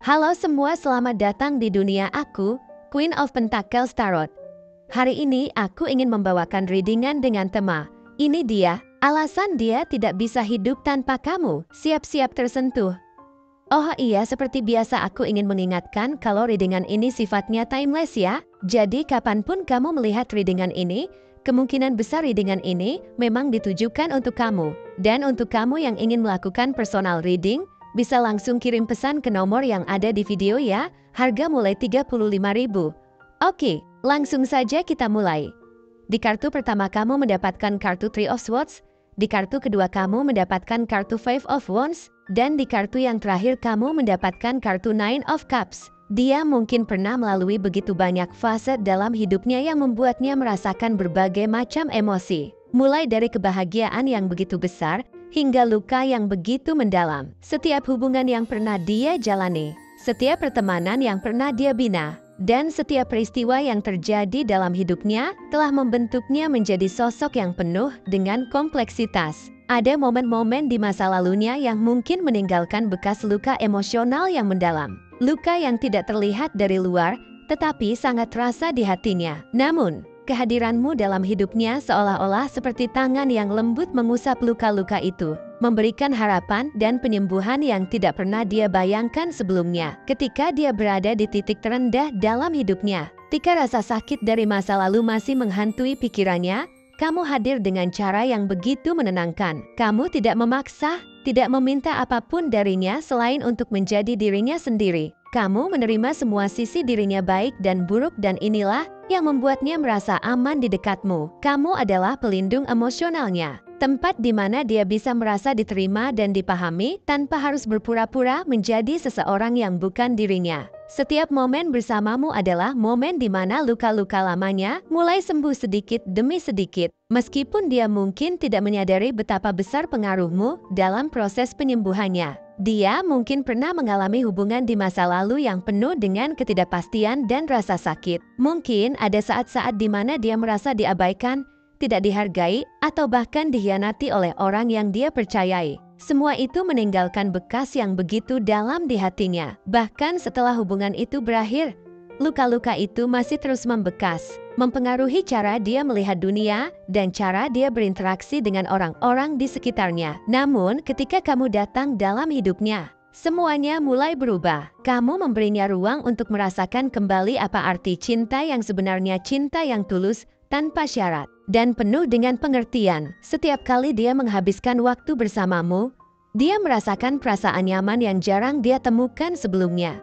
Halo semua, selamat datang di dunia aku, Queen of Pentacles Tarot. Hari ini aku ingin membawakan readingan dengan tema, ini dia, alasan dia tidak bisa hidup tanpa kamu, siap-siap tersentuh. Oh iya, seperti biasa aku ingin mengingatkan kalau readingan ini sifatnya timeless ya. Jadi kapanpun kamu melihat readingan ini, kemungkinan besar readingan ini memang ditujukan untuk kamu. Dan untuk kamu yang ingin melakukan personal reading, bisa langsung kirim pesan ke nomor yang ada di video ya, harga mulai 35.000. Oke, langsung saja kita mulai. Di kartu pertama kamu mendapatkan kartu Three of Swords, di kartu kedua kamu mendapatkan kartu Five of Wands, dan di kartu yang terakhir kamu mendapatkan kartu Nine of Cups. Dia mungkin pernah melalui begitu banyak fase dalam hidupnya yang membuatnya merasakan berbagai macam emosi. Mulai dari kebahagiaan yang begitu besar, hingga luka yang begitu mendalam. Setiap hubungan yang pernah dia jalani, setiap pertemanan yang pernah dia bina, dan setiap peristiwa yang terjadi dalam hidupnya telah membentuknya menjadi sosok yang penuh dengan kompleksitas. Ada momen-momen di masa lalunya yang mungkin meninggalkan bekas luka emosional yang mendalam. Luka yang tidak terlihat dari luar, tetapi sangat terasa di hatinya. Namun, kehadiranmu dalam hidupnya seolah-olah seperti tangan yang lembut mengusap luka-luka itu, memberikan harapan dan penyembuhan yang tidak pernah dia bayangkan sebelumnya. Ketika dia berada di titik terendah dalam hidupnya, ketika rasa sakit dari masa lalu masih menghantui pikirannya, kamu hadir dengan cara yang begitu menenangkan. Kamu tidak memaksa, tidak meminta apapun darinya selain untuk menjadi dirinya sendiri. Kamu menerima semua sisi dirinya baik dan buruk, dan inilah yang membuatnya merasa aman di dekatmu. Kamu adalah pelindung emosionalnya, tempat di mana dia bisa merasa diterima dan dipahami tanpa harus berpura-pura menjadi seseorang yang bukan dirinya. Setiap momen bersamamu adalah momen di mana luka-luka lamanya mulai sembuh sedikit demi sedikit. Meskipun dia mungkin tidak menyadari betapa besar pengaruhmu dalam proses penyembuhannya. Dia mungkin pernah mengalami hubungan di masa lalu yang penuh dengan ketidakpastian dan rasa sakit. Mungkin ada saat-saat di mana dia merasa diabaikan, tidak dihargai, atau bahkan dikhianati oleh orang yang dia percayai. Semua itu meninggalkan bekas yang begitu dalam di hatinya. Bahkan setelah hubungan itu berakhir, luka-luka itu masih terus membekas, mempengaruhi cara dia melihat dunia dan cara dia berinteraksi dengan orang-orang di sekitarnya. Namun, ketika kamu datang dalam hidupnya, semuanya mulai berubah. Kamu memberinya ruang untuk merasakan kembali apa arti cinta yang sebenarnya, cinta yang tulus, tanpa syarat, dan penuh dengan pengertian. Setiap kali dia menghabiskan waktu bersamamu, dia merasakan perasaan nyaman yang jarang dia temukan sebelumnya.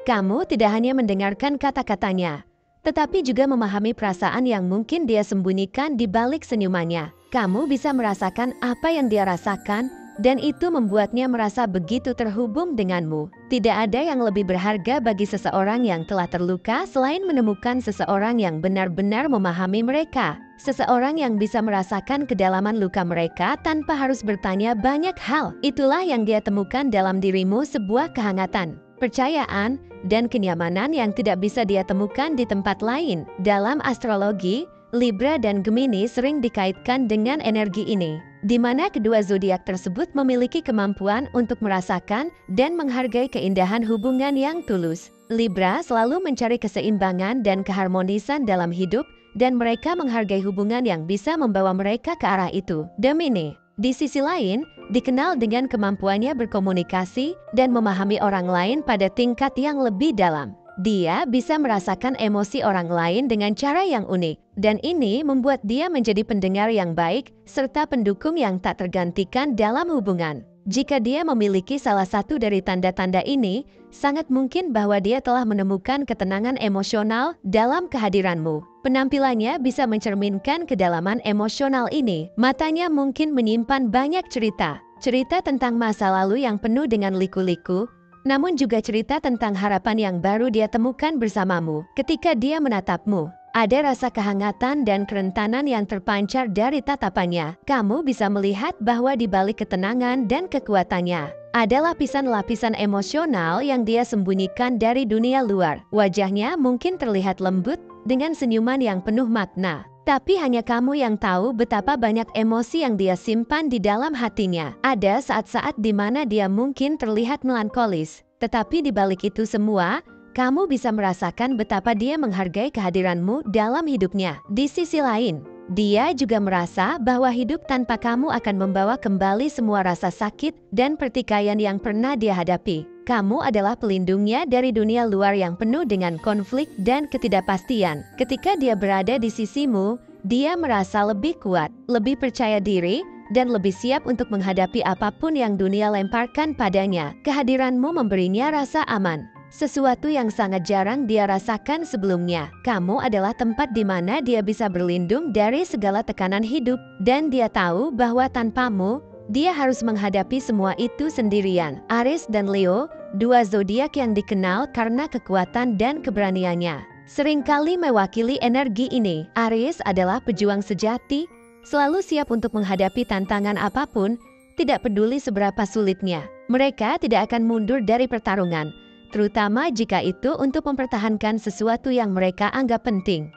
Kamu tidak hanya mendengarkan kata-katanya, tetapi juga memahami perasaan yang mungkin dia sembunyikan di balik senyumannya. Kamu bisa merasakan apa yang dia rasakan, dan itu membuatnya merasa begitu terhubung denganmu. Tidak ada yang lebih berharga bagi seseorang yang telah terluka selain menemukan seseorang yang benar-benar memahami mereka. Seseorang yang bisa merasakan kedalaman luka mereka tanpa harus bertanya banyak hal. Itulah yang dia temukan dalam dirimu, sebuah kehangatan, percayaan, dan kenyamanan yang tidak bisa dia temukan di tempat lain. Dalam astrologi, Libra dan Gemini sering dikaitkan dengan energi ini, di mana kedua zodiak tersebut memiliki kemampuan untuk merasakan dan menghargai keindahan hubungan yang tulus. Libra selalu mencari keseimbangan dan keharmonisan dalam hidup, dan mereka menghargai hubungan yang bisa membawa mereka ke arah itu. Gemini, di sisi lain, dikenal dengan kemampuannya berkomunikasi dan memahami orang lain pada tingkat yang lebih dalam. Dia bisa merasakan emosi orang lain dengan cara yang unik, dan ini membuat dia menjadi pendengar yang baik serta pendukung yang tak tergantikan dalam hubungan. Jika dia memiliki salah satu dari tanda-tanda ini, sangat mungkin bahwa dia telah menemukan ketenangan emosional dalam kehadiranmu. Penampilannya bisa mencerminkan kedalaman emosional ini. Matanya mungkin menyimpan banyak cerita tentang masa lalu yang penuh dengan liku-liku, namun juga cerita tentang harapan yang baru dia temukan bersamamu. Ketika dia menatapmu, ada rasa kehangatan dan kerentanan yang terpancar dari tatapannya. Kamu bisa melihat bahwa di balik ketenangan dan kekuatannya, ada lapisan-lapisan emosional yang dia sembunyikan dari dunia luar. Wajahnya mungkin terlihat lembut dengan senyuman yang penuh makna. Tapi hanya kamu yang tahu betapa banyak emosi yang dia simpan di dalam hatinya. Ada saat-saat di mana dia mungkin terlihat melankolis, Tetapi di balik itu semua, kamu bisa merasakan betapa dia menghargai kehadiranmu dalam hidupnya. Di sisi lain, dia juga merasa bahwa hidup tanpa kamu akan membawa kembali semua rasa sakit dan pertikaian yang pernah dia hadapi. Kamu adalah pelindungnya dari dunia luar yang penuh dengan konflik dan ketidakpastian. Ketika dia berada di sisimu, dia merasa lebih kuat, lebih percaya diri, dan lebih siap untuk menghadapi apapun yang dunia lemparkan padanya. Kehadiranmu memberinya rasa aman, sesuatu yang sangat jarang dia rasakan sebelumnya. Kamu adalah tempat di mana dia bisa berlindung dari segala tekanan hidup, dan dia tahu bahwa tanpamu, dia harus menghadapi semua itu sendirian. Aries dan Leo, dua zodiak yang dikenal karena kekuatan dan keberaniannya, seringkali mewakili energi ini. Aries adalah pejuang sejati, selalu siap untuk menghadapi tantangan apapun, tidak peduli seberapa sulitnya. Mereka tidak akan mundur dari pertarungan, terutama jika itu untuk mempertahankan sesuatu yang mereka anggap penting.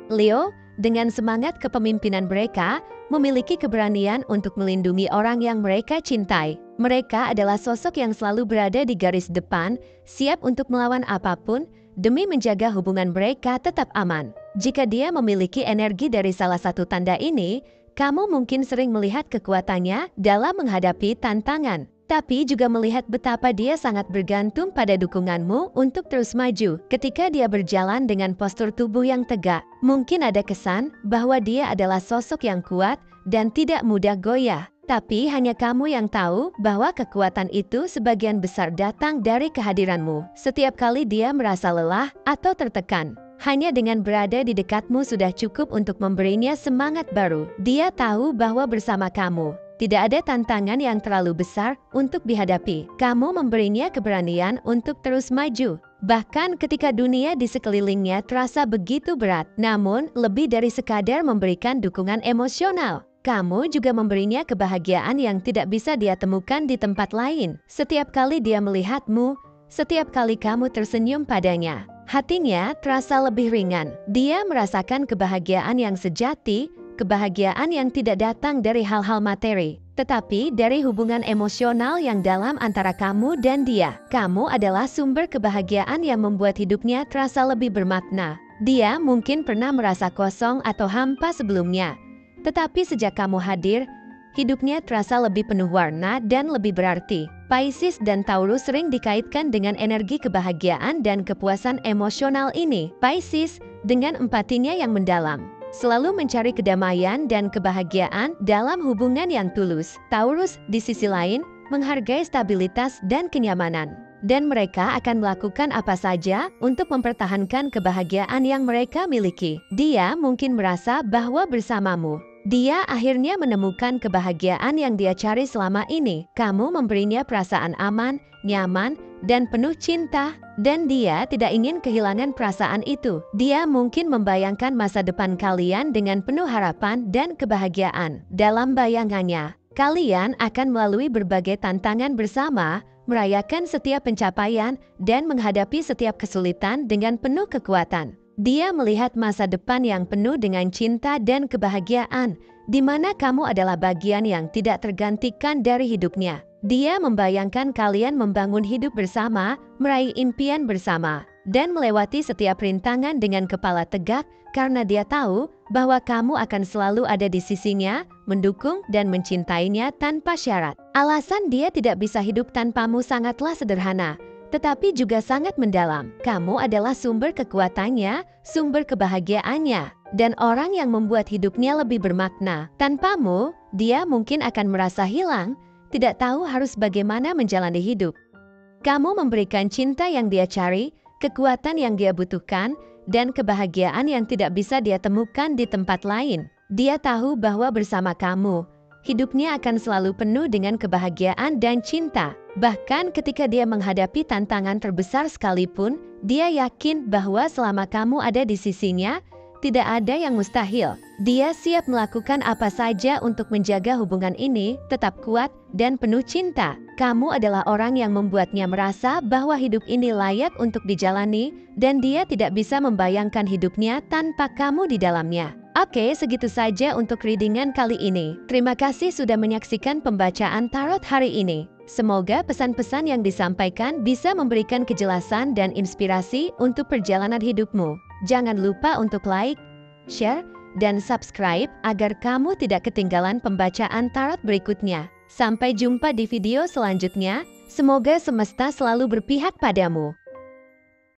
Leo, dengan semangat kepemimpinan mereka, memiliki keberanian untuk melindungi orang yang mereka cintai. Mereka adalah sosok yang selalu berada di garis depan, siap untuk melawan apapun, demi menjaga hubungan mereka tetap aman. Jika dia memiliki energi dari salah satu tanda ini, kamu mungkin sering melihat kekuatannya dalam menghadapi tantangan, tapi juga melihat betapa dia sangat bergantung pada dukunganmu untuk terus maju. Ketika dia berjalan dengan postur tubuh yang tegak, mungkin ada kesan bahwa dia adalah sosok yang kuat dan tidak mudah goyah. Tapi hanya kamu yang tahu bahwa kekuatan itu sebagian besar datang dari kehadiranmu. Setiap kali dia merasa lelah atau tertekan, hanya dengan berada di dekatmu sudah cukup untuk memberinya semangat baru. Dia tahu bahwa bersama kamu, tidak ada tantangan yang terlalu besar untuk dihadapi. Kamu memberinya keberanian untuk terus maju, bahkan ketika dunia di sekelilingnya terasa begitu berat. Namun, lebih dari sekadar memberikan dukungan emosional, kamu juga memberinya kebahagiaan yang tidak bisa dia temukan di tempat lain. Setiap kali dia melihatmu, setiap kali kamu tersenyum padanya, hatinya terasa lebih ringan. Dia merasakan kebahagiaan yang sejati, kebahagiaan yang tidak datang dari hal-hal materi, tetapi dari hubungan emosional yang dalam antara kamu dan dia. Kamu adalah sumber kebahagiaan yang membuat hidupnya terasa lebih bermakna. Dia mungkin pernah merasa kosong atau hampa sebelumnya, tetapi sejak kamu hadir, hidupnya terasa lebih penuh warna dan lebih berarti. Pisces dan Taurus sering dikaitkan dengan energi kebahagiaan dan kepuasan emosional ini. Pisces, dengan empatinya yang mendalam, selalu mencari kedamaian dan kebahagiaan dalam hubungan yang tulus. Taurus, di sisi lain, menghargai stabilitas dan kenyamanan, dan mereka akan melakukan apa saja untuk mempertahankan kebahagiaan yang mereka miliki. Dia mungkin merasa bahwa bersamamu, dia akhirnya menemukan kebahagiaan yang dia cari selama ini. Kamu memberinya perasaan aman, nyaman, dan penuh cinta, dan dia tidak ingin kehilangan perasaan itu. Dia mungkin membayangkan masa depan kalian dengan penuh harapan dan kebahagiaan. Dalam bayangannya, kalian akan melalui berbagai tantangan bersama, merayakan setiap pencapaian, dan menghadapi setiap kesulitan dengan penuh kekuatan. Dia melihat masa depan yang penuh dengan cinta dan kebahagiaan, di mana kamu adalah bagian yang tidak tergantikan dari hidupnya. Dia membayangkan kalian membangun hidup bersama, meraih impian bersama, dan melewati setiap rintangan dengan kepala tegak, karena dia tahu bahwa kamu akan selalu ada di sisinya, mendukung dan mencintainya tanpa syarat. Alasan dia tidak bisa hidup tanpamu sangatlah sederhana, tetapi juga sangat mendalam. Kamu adalah sumber kekuatannya, sumber kebahagiaannya, dan orang yang membuat hidupnya lebih bermakna. Tanpamu, dia mungkin akan merasa hilang, tidak tahu harus bagaimana menjalani hidup. Kamu memberikan cinta yang dia cari, kekuatan yang dia butuhkan, dan kebahagiaan yang tidak bisa dia temukan di tempat lain. Dia tahu bahwa bersama kamu, hidupnya akan selalu penuh dengan kebahagiaan dan cinta. Bahkan ketika dia menghadapi tantangan terbesar sekalipun, dia yakin bahwa selama kamu ada di sisinya, tidak ada yang mustahil. Dia siap melakukan apa saja untuk menjaga hubungan ini tetap kuat dan penuh cinta. Kamu adalah orang yang membuatnya merasa bahwa hidup ini layak untuk dijalani, dan dia tidak bisa membayangkan hidupnya tanpa kamu di dalamnya. Oke, segitu saja untuk readingan kali ini. Terima kasih sudah menyaksikan pembacaan tarot hari ini. Semoga pesan-pesan yang disampaikan bisa memberikan kejelasan dan inspirasi untuk perjalanan hidupmu. Jangan lupa untuk like, share, dan subscribe agar kamu tidak ketinggalan pembacaan tarot berikutnya. Sampai jumpa di video selanjutnya. Semoga semesta selalu berpihak padamu.